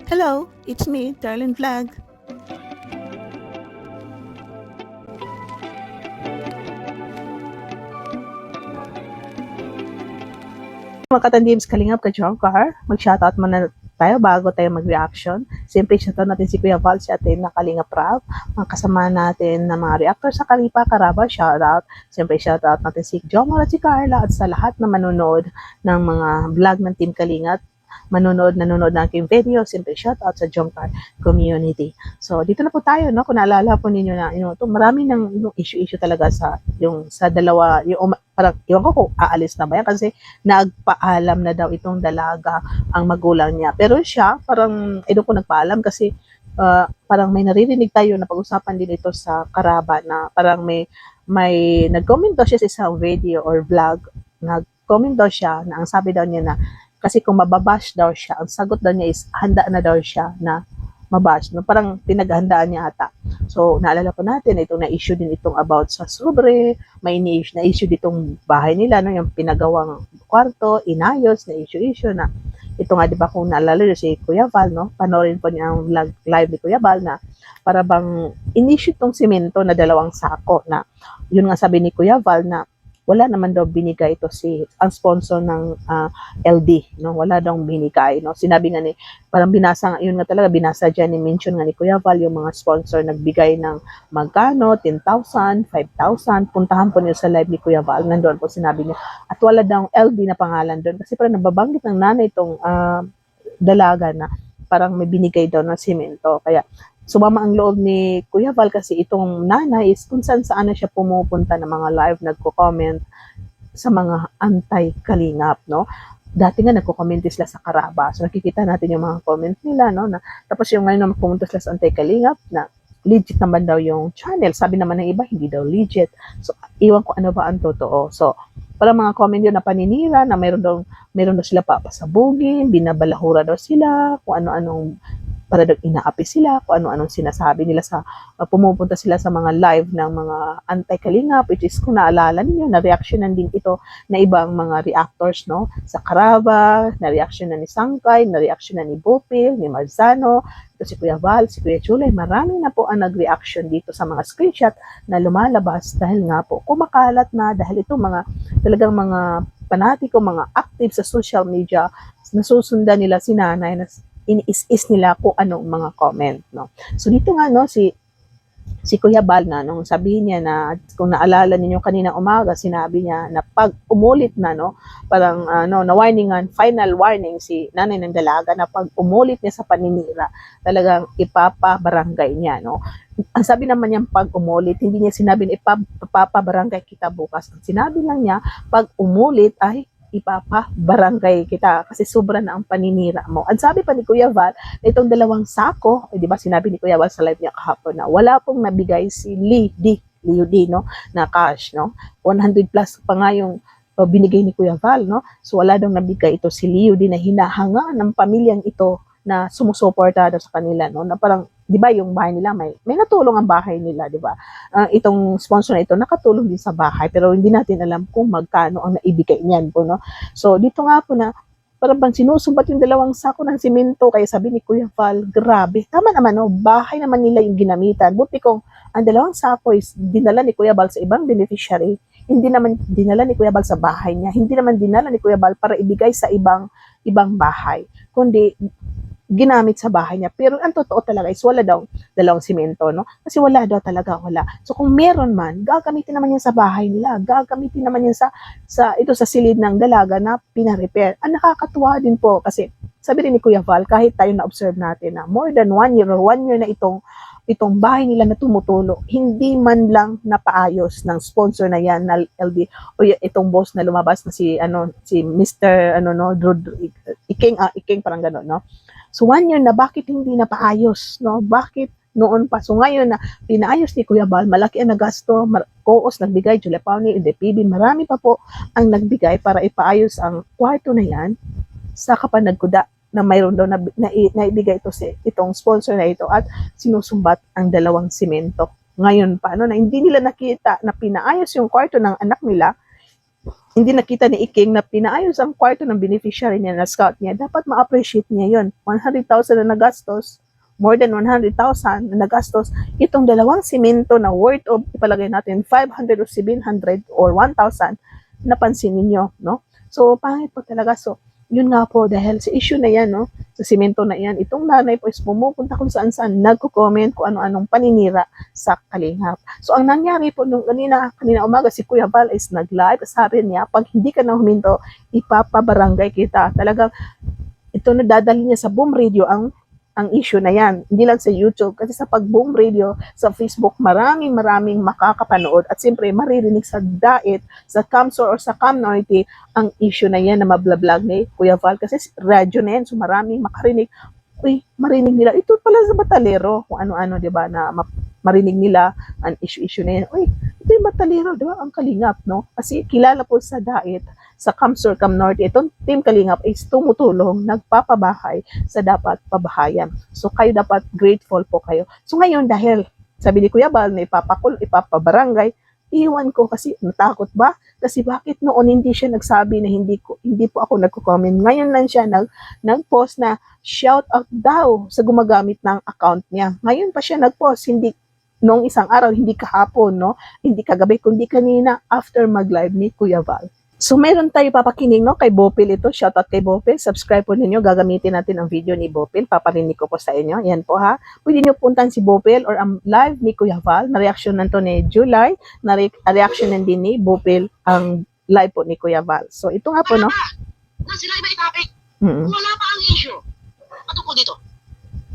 Hello, it's me, Darlene Vlog. Mga katandims, kalingap ka Jomcar. Mag-shoutout muna tayo bago tayo mag-reaction. Siyempre, shoutout natin si Kuya Val, si atin na Kalingap Rap. Mga kasama natin na mga reactor sa Kalipa, Karaba, shoutout. Siyempre, shoutout natin si Jomar at si Carla at sa lahat na manonood ng mga vlog ng Team Kalingap. Nanonood ng aking video, siyempre shoutout sa Jomcar community. So, dito na po tayo, no? Kung naalala po ninyo na, marami ng issue talaga sa dalawa, parang, iwan ko kung aalis na ba yan kasi nagpaalam na daw itong dalaga ang magulang niya. Pero siya, parang, doon ko nagpaalam kasi parang may naririnig tayo na pag-usapan din ito sa Karaba na parang may nag-comment daw siya sa isang video or vlog, nag-comment daw siya na ang sabi daw niya na kasi kung mababash daw siya, ang sagot daw niya is handa na daw siya na mabash. No? Parang pinaghandaan niya ata. So, naalala po natin, itong na-issue din itong about sa sobre, may na-issue ditong bahay nila, no? Yung pinagawang kwarto, inayos, na-issue na. Ito nga, di ba, kung naalala nyo si Kuya Val, no? Panorin po niya ang live ni Kuya Val na para bang in-issue itong simento na 2 sako na yun nga sabi ni Kuya Val na wala naman daw binigay ito ang sponsor ng LD, no? Wala daw binigay, no? Sinabi nga parang yun nga talaga, binasa dyan, mention nga ni Kuya Val, yung mga sponsor nagbigay ng magkano, 10,000, 5,000, puntahan po niyo sa live ni Kuya Val, nandoon po sinabi niya, at wala daw LD na pangalan doon, kasi parang nababanggit ng nanay itong dalaga na parang may binigay daw na simento, kaya sumama ang loob ni Kuya Val kasi itong nanay is kung saan na siya pumupunta ng mga live, nagko-comment sa mga anti-kalingap, no? Dati nga nagko-comment sila sa Karaba. So nakikita natin yung mga comment nila, no? Tapos yung ngayon na pumunta sila sa anti-kalingap na legit naman daw yung channel. Sabi naman ng iba, hindi daw legit. So iwan ko ano ba ang totoo. So parang mga comment yun na paninira na meron daw sila papasabugin, binabalahura daw sila, kung ano-anong para daw inaapi sila, kung ano-anong sinasabi nila sa pumupunta sila sa mga live ng mga anti-kalingap, which is kung naalala ninyo, na-reactionan din ito na ibang mga reactors, no? Sa Karaba, na-reactionan ni Sangkay, na-reactionan ni Bopil, ni Marzano, ito si Kuya Val, si Kuya Chulay, marami na po ang nag-reaction dito sa mga screenshot na lumalabas dahil nga po kumakalat na, dahil ito talagang mga panatiko, mga active sa social media, nasusundan nila si nanay na iniis-is nila kung anong mga comment, no. So dito nga, no, si Kuya Bal na nung sabihin niya na kung naalala niyo kanina umaga, sinabi niya na pag umulit na, no, parang na warningan, final warning si nanay ng dalaga na pag umulit niya sa paninira, talagang ipapabarangay niya, no. Ang sabi naman niya pag umulit, hindi niya sinabi na ipapabarangay kita bukas. Ang sinabi lang niya, pag umulit ay ipapabarangay kita kasi sobra na ang paninira mo. Ang sabi pa ni Kuya Val, na itong 2 sako, di ba sinabi ni Kuya Val sa live niya kahapon na wala pong nabigay si Leo D, no, na cash, no. 100 plus pa nga yung binigay ni Kuya Val, no. So wala daw nabigay ito si Leo D na hinahanga ng pamilyang ito na sumusuporta daw sa kanila, no, na parang, di ba yung bahay nila, may natulong ang bahay nila, di ba? Itong sponsor na ito, nakatulong din sa bahay, pero hindi natin alam kung magkano ang naibigay niyan po, no? So, dito nga po na, parang bang sinusumbat yung 2 sako ng simento, kaya sabi ni Kuya Val, grabe, tama naman, no? Bahay naman nila yung ginamitan. Buti kung ang 2 sako is dinala ni Kuya Val sa ibang beneficiary, hindi naman dinala ni Kuya Val sa bahay niya, hindi naman dinala ni Kuya Val para ibigay sa ibang bahay, kundi ginamit sa bahay niya. Pero ang totoo talaga is wala daw 2 simento, no? Kasi wala daw talaga, wala. So kung meron man, gagamitin naman yan sa bahay nila. Gagamitin naman yan sa silid ng dalaga na pina-repair. Ang nakakatuwa din po kasi sabi rin ni Kuya Val, kahit tayo na-observe natin na more than 1 year or 1 year na itong bahay nila na tumutulo, hindi man lang napaayos ng sponsor na yan na LD o itong boss na lumabas na si Mr. Iking parang gano'n, no? So 1 year na, bakit hindi napaayos, no? Bakit noon pa? So ngayon na pinaayos ni Kuya Val, malaki ang nagasto, Coos nagbigay, Julia Pauni, DPB, marami pa po ang nagbigay para ipaayos ang kwarto na yan, saka pa nagkuda na mayroon daw na ibigay ito itong sponsor na ito at sinusumbat ang 2 simento. Ngayon pa, no, na hindi nila nakita na pinaayos yung kwarto ng anak nila, hindi nakita ni Iking na pinaayos ang kwarto ng beneficiary niya na scout niya, dapat ma-appreciate niya yun. 100,000 na nagastos, more than 100,000 na nagastos, itong dalawang simento na worth of, ipalagay natin, 500 or 700 or 1,000, napansin ninyo, no? So, pangit po talaga. So, yun nga po, dahil sa issue na yan, no, sa simento na yan, itong nanay po is pumupunta kung saan-saan, nagko-comment kung ano-anong paninira sa Kalingap. So, ang nangyari po nung kanina umaga, si Kuya Val is nag-live, sabi niya, pag hindi ka na huminto, ipapabarangay kita. Talagang, ito na dadali niya sa Boom Radio ang issue na yan. Hindi lang sa YouTube, kasi sa pag-Boom Radio, sa Facebook, maraming makakapanood at siyempre maririnig sa DAIT, sa Camsor or sa Camnorty ang issue na yan na mablablog ni Kuya Val, kasi radyo na yan, so maraming makarinig. Uy, marinig nila, ito pala sa Batalero, kung ano-ano, di ba, na marinig nila ang issue na yan. Uy, ito yung Batalero, di ba, ang Kalingap, no? Kasi kilala po sa DAIT, sa Camsur, Camnorte, itong Team Kalingap is tumutulong, nagpapabahay sa dapat pabahayan. So, kayo dapat grateful po kayo. So, ngayon, dahil sabi ni Kuya Bal na ipapabarangay, iwan ko kasi natakot ba? Kasi bakit noon hindi siya nagsabi na hindi po ako nagko-comment. Ngayon lang siya nag-post na shout out daw sa gumagamit ng account niya. Ngayon pa siya nag-post, hindi noong isang araw, hindi kahapon, no? Hindi kagabi, kundi kanina after mag-live ni Kuya Val. So, meron tayo papakinig, no, kay Bopil ito. Shoutout kay Bopil. Subscribe po ninyo. Gagamitin natin ang video ni Bopil. Paparinig ko po sa inyo. Yan po, ha. Pwede nyo puntan si Bopil or ang live ni Kuya Val. Na-reaction nanto ni July. Na-reaction din ni Bopil ang live po ni Kuya Val. So, ito nga po, no. Na sila ay may topic. Wala pa ang issue. Ato po dito.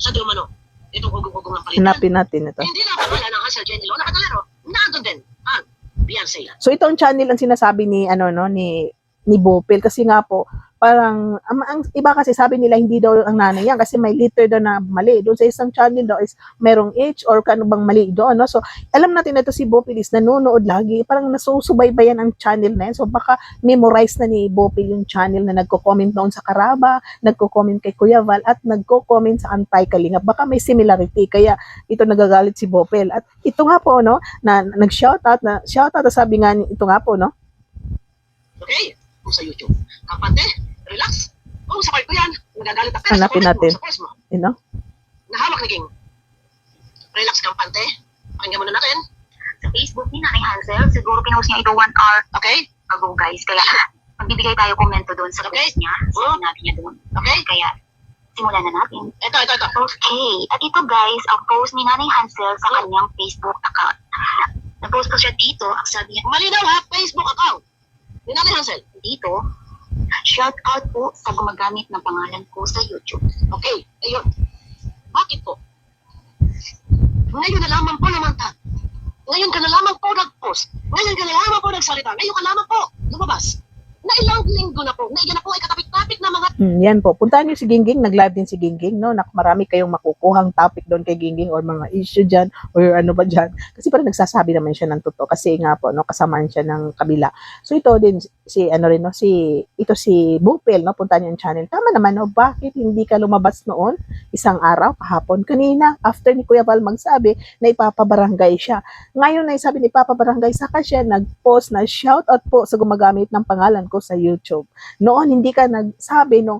Sa Dumano. Itong hugong-hugong ng palitan. Hanapin natin ito. Hindi na wala ng Hansel Jenny Lo. Nakatalero. Naandun din. Beyonce. So itong channel ang sinasabi ni ni Bopil kasi nga po parang ang iba kasi sabi nila hindi daw ang nanay yan kasi may letter daw na mali. Doon sa isang channel daw is merong H or kano bang mali doon, no? So alam natin na ito si Bopil is nanonood lagi, parang nasusubaybayan ang channel na yan. So baka memorize na ni Bopil yung channel na nagko-comment noon sa Karaba, nagko-comment kay Kuya Val at nagko-comment sa Antay-Kalingap. Baka may similarity kaya ito nagagalit si Bopil. At ito nga po, no, na nag-shoutout sabi nga ito nga po, no. Okay, kung sa YouTube. Kapante, relax. Oh, sakay ko yan. Nagagalit ako. Hanapin natin. You know? Nahawak na King. Relax, kampante. Pakinggan muna natin. Sa Facebook ni Nanay Hansel, siguro pinost niya ito 1 hour Okay? ago, guys. Kaya magbibigay tayo komento doon sa post niya. Sinabi niya doon. Okay? Kaya simulan na natin. Ito. Okay. At ito, guys, ang post ni Nanay Hansel sa kanyang Facebook account. Nag-post ko siya dito. Ang sabi niya, Malinaw ha, Facebook account. Ni Nanay Hansel. dito, shout out po sa gumagamit ng pangalan ko sa YouTube. Okay, ayun. Bakit po? Ngayon na lamang po lumantad. Ngayon ka na lamang po nag-post. Ngayon ka na lamang po nagsalita. Ngayon ka lamang po lumabas. Na ilang linggo na po. Na iyan na po ay katapik-tapik na mga... Yan po. Puntahan niyo si Gingging. Nag-live din si Gingging, no? Marami kayong makukuhang topic doon kay Gingging or mga issue dyan or ano ba dyan. Kasi parang nagsasabi naman siya ng totoo. Kasi nga po, no? Kasamaan siya ng kabila. So ito din, si Bupil, no? Puntahan niyo yung channel. Tama naman, no? Bakit hindi ka lumabas noon? Isang araw, kahapon, kanina, after ni Kuya Val magsabi na ipapabarangay siya. Ngayon na sabi ni ipapabarangay, saka siya nag-post na shout out po sa gumagamit ng pangalan ko sa YouTube. Noon hindi ka nagsabi nung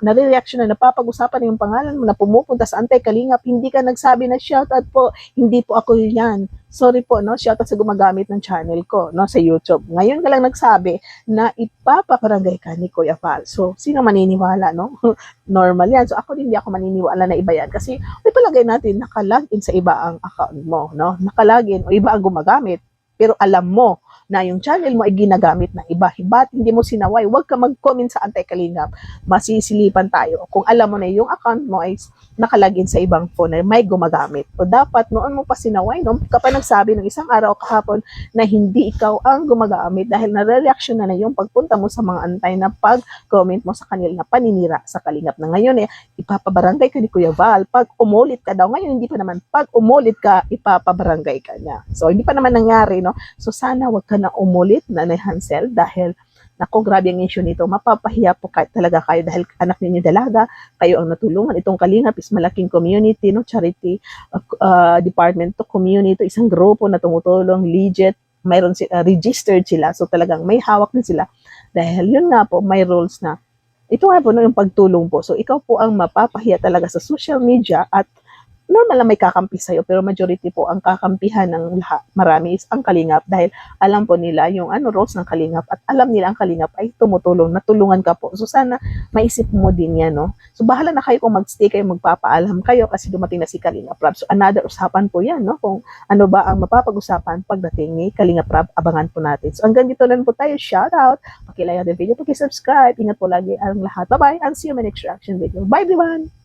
na-reaction na napapag-usapan yung pangalan mo na pumupunta sa Antay-Kalingap, hindi ka nagsabi na shout out po, hindi po ako yan. Sorry po, no, shout out sa gumagamit ng channel ko, no, sa YouTube. Ngayon ka lang nagsabi na ipapabarangay ka ni Kuya Val. So, sino maniniwala, no? Normal yan. So, ako din hindi ako maniniwala na iba yan kasi may palagay natin nakalagin sa iba ang account mo, no? Nakalagin o iba ang gumagamit. Pero alam mo na yung channel mo ay ginagamit ng iba. Ba't hindi mo sinaway? Huwag ka mag-comment sa Antay-Kalingap. Masisilipan tayo. Kung alam mo na yung account mo ay nakalagin sa ibang phone na may gumagamit. O dapat noon mo pa sinaway, no? Kapag nagsabi ng isang araw kahapon na hindi ikaw ang gumagamit dahil nare-reaction na yung pagpunta mo sa mga Antay na pag-comment mo sa kanila na paninira sa Kalingap na ngayon ipapabarangay ka ni Kuya Val. Pag umulit ka daw, ngayon hindi pa naman, pag umulit ka, ipapabarangay ka niya. So, hindi pa naman nangyari, no? So, sana wag ka na umulit, Nanay Hansel, dahil nako, grabe ang issue nito. Mapapahiya po talaga kayo dahil anak ninyo dalaga, kayo ang natulungan. Itong Kalingap is malaking community, no? Charity department to community, isang grupo na tumutulong, legit, mayroon sila, registered sila, so talagang may hawak din sila. Dahil yun nga po, may rules na, ito nga po yung pagtulong po. So, ikaw po ang mapapahiya talaga sa social media at normal lang may kakampi sa'yo, pero majority po ang kakampihan ng lahat, marami is ang Kalingap dahil alam po nila yung roles ng Kalingap at alam nila ang Kalingap ay tumutulong, natulungan ka po. So sana maisip mo din yan, no? So bahala na kayo kung magstay kayo, magpapaalam kayo kasi dumating na si Kalingap Rab. So another usapan po yan, no? Kung ano ba ang mapapag-usapan pagdating ni Kalingap Rab, abangan po natin. So hanggang dito lang po tayo, shout out, pakilike ang video, pakisubscribe, ingat po lagi ang lahat. Bye-bye and see you in my next reaction video. Bye everyone!